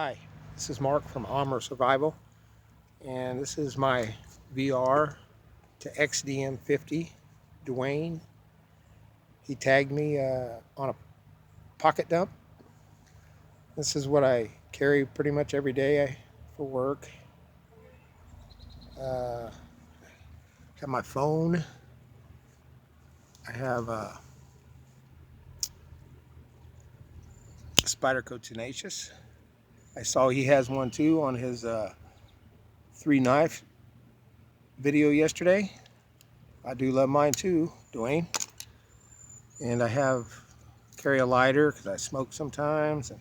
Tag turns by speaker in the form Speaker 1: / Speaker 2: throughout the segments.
Speaker 1: Hi, this is Mark from Armor Survival, and this is my VR to XDM50. Dwayne, he tagged me on a pocket dump. This is what I carry pretty much every day for work. Have my phone. I have a Spyderco Tenacious. I saw he has one too on his 3-knife video yesterday. I do love mine too, Dwayne. And I carry a lighter because I smoke sometimes. And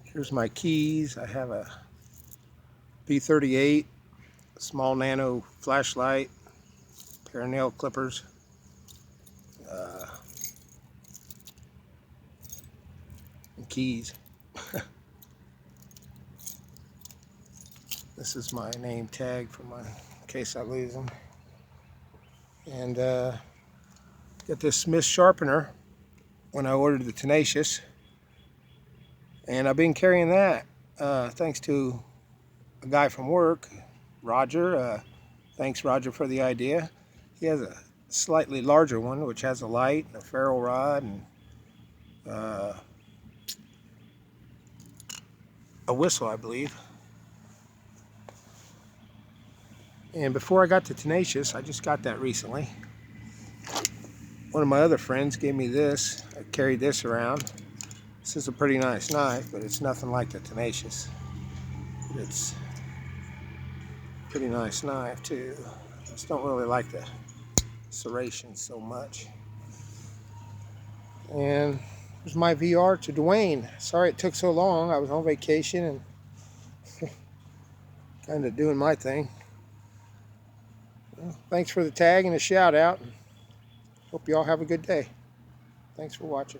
Speaker 1: here's my keys. I have a P38, a small nano flashlight, pair of nail clippers, and keys. This is my name tag in case I lose them. And got this Smith sharpener when I ordered the Tenacious, and I've been carrying that thanks to a guy from work, Roger. Thanks, Roger, for the idea. He has a slightly larger one which has a light and a ferrule rod and a whistle, I believe. And before I got the Tenacious, I just got that recently. One of my other friends gave me this. I carried this around. This is a pretty nice knife, but it's nothing like the Tenacious. It's a pretty nice knife too. I just don't really like the serration so much. And here's my VR to Dwayne. Sorry it took so long. I was on vacation and kind of doing my thing. Well, thanks for the tag and the shout out. Hope you all have a good day. Thanks for watching.